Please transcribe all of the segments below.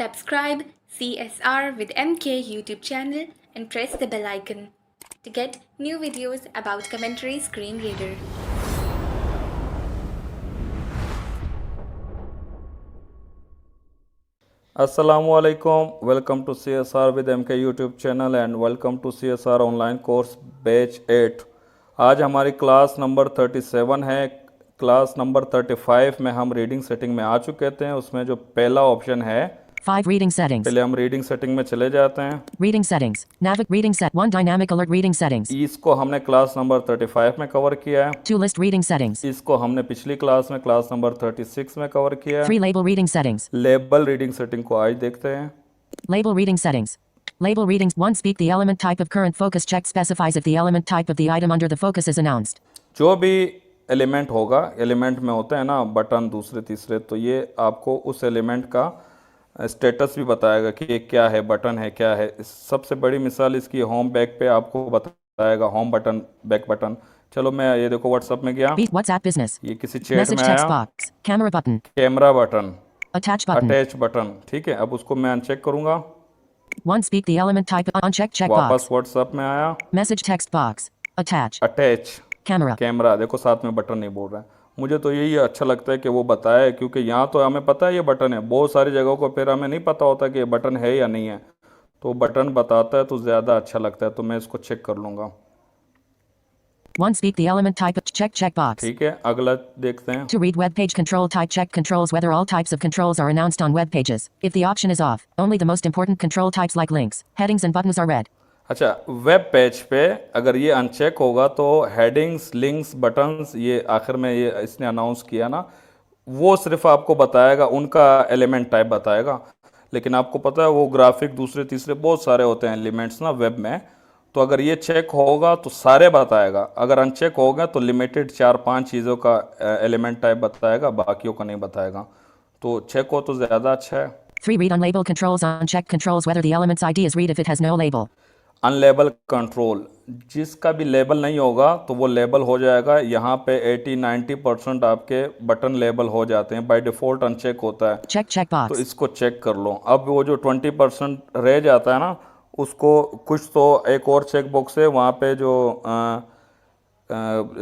Subscribe CSR with MK YouTube channel and press the bell icon to get new videos about Commentary Screen Reader. Assalamualaikum, welcome to CSR with MK YouTube channel and welcome to CSR online course batch 8। आज हमारी class number 37 है। Class number 35 में हम reading setting में आ चुके थे। उसमें जो पहला ऑप्शन है 5 reading settings. पहले हम रीडिंग सेटिंग में चले जाते हैं। Reading settings. Navig reading set 1 dynamic alert reading settings. इसको हमने क्लास नंबर 35 में कवर किया है। 2 list reading settings. इसको हमने पिछली क्लास में क्लास नंबर 36 में कवर किया है। 3 label reading settings. Label reading setting को आज देखते हैं। Label reading settings. Label readings 1 speak the element type of current focus check specifies if the element type of the item under the focus is announced. जो भी element होगा, element में होता है ना बटन दूसरे तीसरे, तो ये आपको उस एलिमेंट का स्टेटस भी बताएगा कि ये क्या है, बटन है क्या है। सबसे बड़ी मिसाल इसकी होम बैक पे आपको बताएगा, होम बटन, बैक बटन। चलो मैं ये देखो व्हाट्सएप में गया, Beat WhatsApp business. ये किसी चैट Message में text आया, box. Camera button. Camera button, Attach button. Attach button, ठीक है। अब उसको मैं अनचेक करूंगा, 1 speak the element type uncheck check वापस box. व्हाट्सएप में आया, Message text box. Attach. Attach Camera. Camera, देखो साथ में बटन नहीं बोल रहा है। मुझे तो यही अच्छा लगता है कि वो बताए, क्योंकि यहाँ तो हमें पता है ये बटन है, बहुत सारी जगहों को फिर हमें नहीं पता होता कि ये बटन है या नहीं है, तो बटन बताता है तो ज़्यादा अच्छा लगता है। तो मैं इसको चेक कर लूँगा। 1 speak the element type check box. ठीक है, अगला देखते हैं। To read web page control type check controls whether all types of controls are announced on web pages. If the option is off, only the most important control types like links, headings and buttons are read. अच्छा, web page पे अगर ये uncheck होगा तो headings, links, buttons, ये आखिर में ये इसने अनाउंस किया ना, वो सिर्फ आपको बताएगा, उनका एलिमेंट टाइप बताएगा। लेकिन आपको पता है वो ग्राफिक दूसरे तीसरे बहुत सारे होते हैं एलिमेंट्स ना वेब में, तो अगर ये चेक होगा तो सारे बताएगा, अगर अनचेक होगा तो लिमिटेड 4-5 चीज़ों का एलिमेंट टाइप बताएगा, बाकियों का नहीं बताएगा। तो चेक हो तो ज़्यादा अच्छा है। 3 read unlabeled controls uncheck controls whether the element's ID is read if it has no label. Unlabel control, जिसका भी लेबल नहीं होगा तो वो लेबल हो जाएगा। यहाँ पे 80-90% आपके बटन लेबल हो जाते हैं, बाय डिफ़ॉल्ट अनचेक होता है। Check तो box. इसको चेक कर लो। अब वो जो 20% रह जाता है ना, उसको कुछ तो एक और चेक बॉक्स है वहाँ पे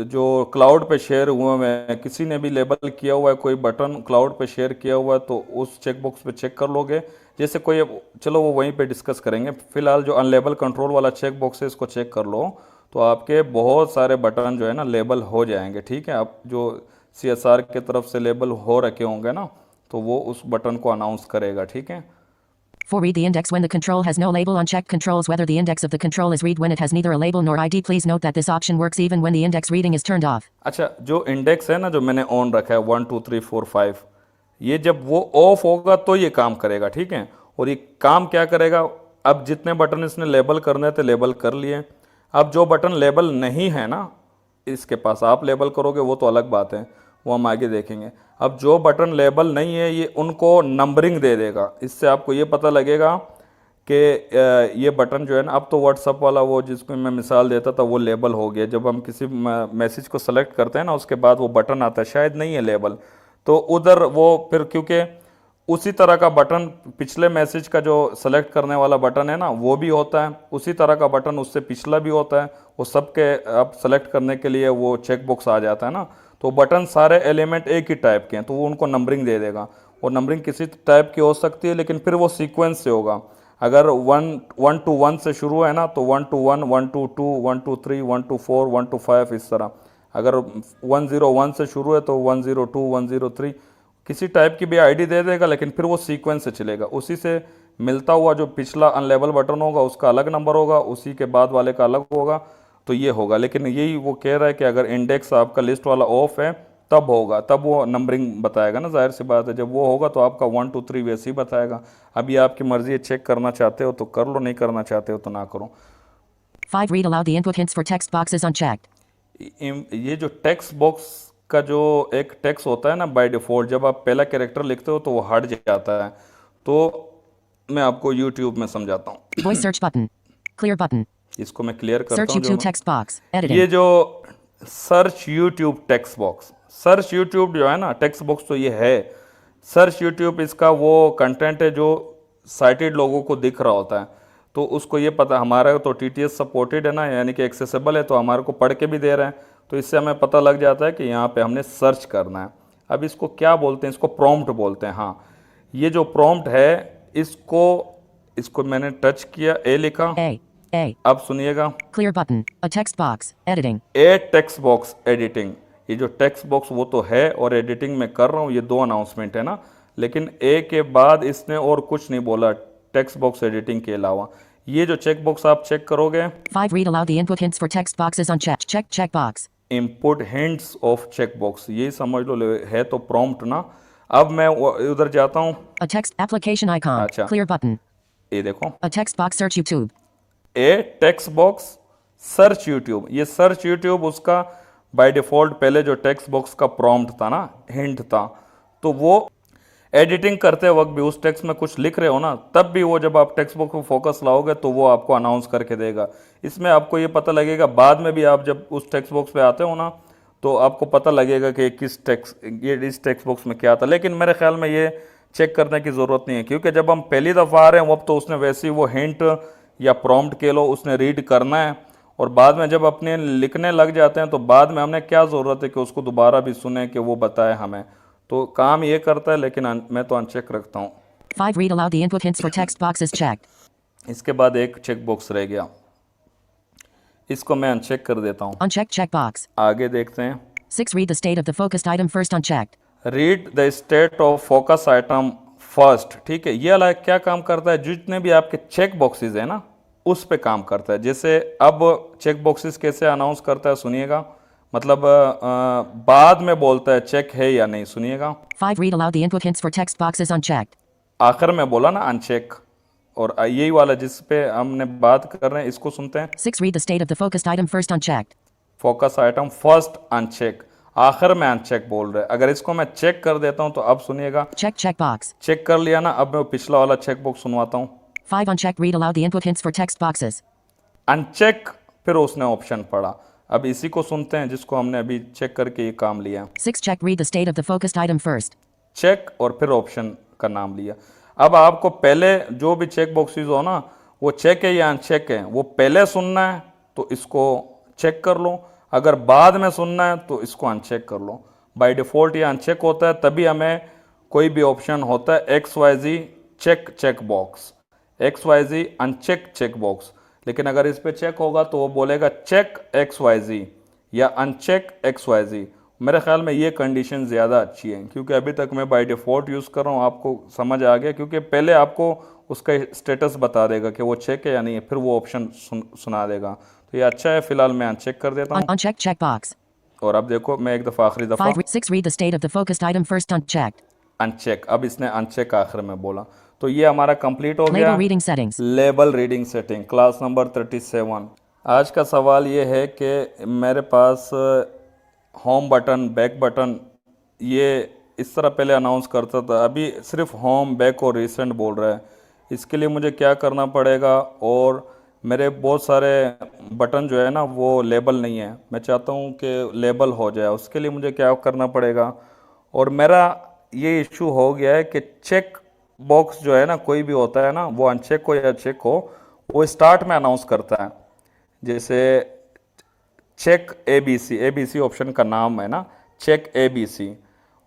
जो क्लाउड पे शेयर हुए हैं, किसी ने भी लेबल किया हुआ है कोई बटन क्लाउड पे शेयर किया हुआ है, तो उस चेक बॉक्स पे चेक कर लोगे। जैसे कोई, चलो वो वहीं पे डिस्कस करेंगे। फिलहाल जो अनलेबल कंट्रोल वाला चेक बॉक्स है इसको चेक कर लो, तो आपके बहुत सारे बटन जो है ना लेबल हो जाएंगे। ठीक है, आप जो CSR की तरफ से लेबल हो रखे होंगे ना, तो वो उस बटन को अनाउंस करेगा। ठीक है। 4 read the index when the control has no label uncheck controls whether the index of the control is read when it has neither a label nor ID. Please note that this option works even when the index reading is turned off. अच्छा, जो index है ना जो मैंने on रखा है 1 2 3 4 5, ये जब वो ऑफ होगा तो ये काम करेगा। ठीक है, और ये काम क्या करेगा, अब जितने बटन इसने लेबल करने थे लेबल कर लिए। अब जो बटन लेबल नहीं है ना इसके पास, आप लेबल करोगे वो तो अलग बात है, वो हम आगे देखेंगे। अब जो बटन लेबल नहीं है ये उनको नंबरिंग दे देगा। इससे आपको ये पता लगेगा कि ये बटन जो है ना, अब तो व्हाट्सअप वाला वो जिसको मैं मिसाल देता था वो लेबल हो गया। जब हम किसी मैसेज को सेलेक्ट करते हैं ना उसके बाद वो बटन आता है, शायद नहीं है लेबल, तो उधर वो फिर क्योंकि उसी तरह का बटन पिछले मैसेज का जो सेलेक्ट करने वाला बटन है ना वो भी होता है, उसी तरह का बटन उससे पिछला भी होता है, वो सबके आप सेलेक्ट करने के लिए वो चेक बॉक्स आ जाता है ना। तो बटन सारे एलिमेंट एक ही टाइप के हैं, तो वो उनको नंबरिंग दे देगा। और नंबरिंग किसी टाइप की हो सकती है, लेकिन फिर वो सीक्वेंस से होगा। अगर 1 to 1 से शुरू है ना तो 1 to 1, 1 to 2, 1 to 3, 1 to 4, 1 to 5, इस तरह। अगर 101 से शुरू है तो 102, 103, किसी टाइप की भी आईडी दे देगा, लेकिन फिर वो सीक्वेंस से चलेगा। उसी से मिलता हुआ जो पिछला अनलेबल बटन होगा उसका अलग नंबर होगा, उसी के बाद वाले का अलग होगा, तो ये होगा। लेकिन यही वो कह रहा है कि अगर इंडेक्स आपका लिस्ट वाला ऑफ है तब होगा, तब वो नंबरिंग बताएगा ना, जाहिर सी बात है। जब वो होगा तो आपका 1 2 3 वैसे ही बताएगा। अभी आपकी मर्जी है, चेक करना चाहते हो तो कर लो, नहीं करना चाहते हो तो ना करो। 5 read allow the input hints for text boxes unchecked. ये जो टेक्स्ट बॉक्स का जो एक टेक्स्ट होता है ना बाय डिफ़ॉल्ट, जब आप पहला कैरेक्टर लिखते हो तो वो हट जाता है। तो मैं आपको YouTube में समझाता हूँ। Voice search button. Clear button. इसको मैं क्लियर करता Search हूँ। YouTube text box. Editing. ये जो search YouTube text box, search YouTube जो है ना टेक्स्ट बॉक्स, तो ये है सर्च यूट्यूब, इसका वो कंटेंट है जो साइटेड लोगों को दिख रहा होता है, तो उसको ये पता हमारा तो टीटीएस सपोर्टेड है ना, यानी कि एक्सेसिबल है, तो हमारे को पढ़ के भी दे रहे हैं, तो इससे हमें पता लग जाता है कि यहाँ पे हमने सर्च करना है। अब इसको क्या बोलते हैं, इसको प्रॉम्प्ट बोलते हैं। हाँ, ये जो प्रॉम्प्ट है इसको मैंने टच किया, ए लिखा। A. अब सुनिएगा, Clear button. A text box. Editing. A text box editing. ये जो टेक्स्ट बॉक्स वो तो है और एडिटिंग में कर रहा हूँ, ये दो अनाउंसमेंट है ना, लेकिन ए के बाद इसने और कुछ नहीं बोला टेक्स्ट बॉक्स एडिटिंग के अलावा। ये जो चेक बॉक्स आप चेक करोगे, 5. Read aloud the input hints for text boxes unchecked. Check box. Input hints of check box, ये समझ लो है तो प्रॉम्प्ट ना। अब मैं उधर जाता हूँ, A text application icon. अच्छा। Clear button. ये देखो, A text box search YouTube. A text box search YouTube. ये सर्च यूट्यूब उसका बाय डिफॉल्ट पहले जो टेक्स्ट बॉक्स का प्रॉम्प्ट था ना, हिंट था, तो वो एडिटिंग करते वक्त भी उस टेक्स्ट में कुछ लिख रहे हो ना, तब भी वो जब आप टेक्स्ट बॉक्स को फोकस लाओगे तो वो आपको अनाउंस करके देगा। इसमें आपको ये पता लगेगा बाद में भी, आप जब उस टेक्स्ट बॉक्स पे आते हो ना, तो आपको पता लगेगा कि इस टेक्स्ट बॉक्स में क्या था। लेकिन मेरे ख्याल में ये चेक करने की ज़रूरत नहीं है, क्योंकि जब हम पहली दफ़ा आ रहे हैं अब तो उसने वैसे ही वो हिंट या प्रॉम्प्ट के लो उसने रीड करना है, और बाद में जब अपने लिखने लग जाते हैं तो बाद में हमने क्या ज़रूरत है कि उसको दोबारा भी सुने कि वो बताए हमें। तो काम ये करता है, लेकिन मैं तो अनचेक रखता हूँ। 5. Read aloud the input hints for text boxes checked. इसके बाद एक चेक बॉक्स रह गया, इसको मैं अनचेक कर देता हूँ। Unchecked checkbox. आगे देखते हैं, 6. Read the state of the focused item first unchecked. Read the state of focus item first. ठीक है, ये वाला क्या काम करता है, जितने भी आपके चेक बॉक्सेस है ना उस पे काम करता है। जैसे अब चेक बॉक्सेस कैसे अनाउंस करता है सुनिएगा, मतलब बाद में बोलता है चेक है या नहीं, सुनिएगा। 5. Read aloud the input hints for text boxes unchecked. आखिर में बोला ना अनचेक, और यही वाला जिस पे हमने बात कर रहे हैं इसको सुनते हैं। 6. Read the state of the focused item first unchecked. Focus item first uncheck, आखिर में अनचेक बोल रहे हैं। अगर इसको मैं चेक कर देता हूं तो अब सुनिएगा, Checkbox. चेक कर लिया ना, अब मैं पिछला वाला चेक बॉक्स सुनवाता हूं। 5. Unchecked. Read aloud the input hints for text boxes. Uncheck, फिर उसने ऑप्शन पढ़ा। अब इसी को सुनते हैं जिसको हमने अभी चेक करके ये काम लिया। 6. Check. Read the state of the focused item first. Check और फिर ऑप्शन का नाम लिया। अब आपको पहले जो भी चेक बॉक्सेस हो ना, वो चेक है या अनचेक है, वो पहले सुनना है तो इसको चेक कर लो, अगर बाद में सुनना है तो इसको अनचेक कर लो। बाय डिफ़ॉल्ट ये अनचेक होता है, तभी हमें कोई भी ऑप्शन होता है XYZ check box, XYZ uncheck check box. लेकिन अगर इस पे चेक होगा तो वो बोलेगा चेक XYZ या अनचेक XYZ। मेरे ख्याल में ये कंडीशन ज़्यादा अच्छी है, क्योंकि अभी तक मैं बाय डिफ़ॉल्ट यूज़ कर रहा हूँ, आपको समझ आ गया, क्योंकि पहले आपको उसका स्टेटस बता देगा कि वो चेक है या नहीं है, फिर वो ऑप्शन सुना देगा। तो ये अच्छा है, फिलहाल मैं अनचेक कर देता हूँ। Unchecked checkbox. और अब देखो, मैं एक दफ़ा आखिरी दफ़ा 6. Read the state of the focused item first unchecked. Uncheck, अब इसने अनचेक आखिर में बोला, तो ये हमारा कंप्लीट हो गया। Label reading settings. Label reading setting, class number 37। आज का सवाल ये है कि मेरे पास होम बटन, बैक बटन, ये इस तरह पहले अनाउंस करता था, अभी सिर्फ होम, बैक और रिसेंट बोल रहा है। इसके लिए मुझे क्या करना पड़ेगा, और मेरे बहुत सारे बटन जो है ना वो लेबल नहीं है, मैं चाहता हूँ कि लेबल हो जाए, उसके लिए मुझे क्या करना पड़ेगा। और मेरा ये इशू हो गया है कि चेक बॉक्स जो है ना, कोई भी होता है ना, वो अनचेक हो या चेक हो, वो स्टार्ट में अनाउंस करता है। जैसे चेक ABC ऑप्शन का नाम है ना, चेक ABC,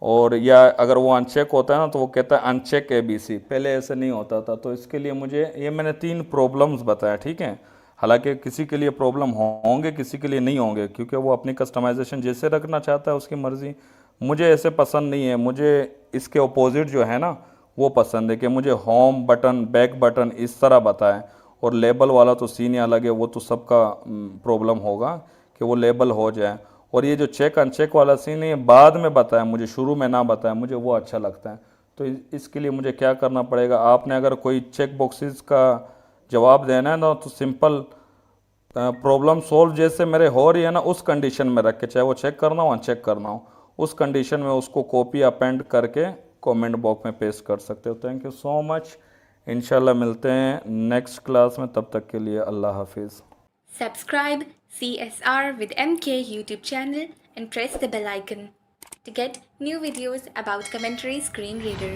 और या अगर वो अनचेक होता है ना तो वो कहता है अनचेक ABC। पहले ऐसे नहीं होता था, तो इसके लिए मुझे ये मैंने 3 प्रॉब्लम्स बताया, ठीक है। हालांकि किसी के लिए प्रॉब्लम होंगे, किसी के लिए नहीं होंगे, क्योंकि वो अपनी कस्टमाइजेशन जैसे रखना चाहता है उसकी मर्ज़ी। मुझे ऐसे पसंद नहीं है, मुझे इसके अपोजिट जो है ना वो पसंद है कि मुझे होम बटन, बैक बटन इस तरह बताएं, और लेबल वाला तो सीन ही अलग है, वो तो सबका प्रॉब्लम होगा कि वो लेबल हो जाए। और ये जो चेक अनचेक वाला सीन है, बाद में बताया मुझे, शुरू में ना बताया, मुझे वो अच्छा लगता है। तो इसके लिए मुझे क्या करना पड़ेगा, आपने अगर कोई चेक बॉक्सेस का जवाब देना है ना, तो सिंपल प्रॉब्लम सॉल्व जैसे मेरे हो रही है ना, उस कंडीशन में रख के, चाहे वो चेक करना हो अनचेक करना हो, उस कंडीशन में उसको कॉपी अपेंड करके कमेंट बॉक्स में पेस्ट कर सकते हो। Thank you so much. इंशाल्लाह मिलते हैं नेक्स्ट क्लास में, तब तक के लिए अल्लाह हाफिज़। Subscribe CSR with MK YouTube channel and press the bell icon to get new videos about Commentary Screen Reader.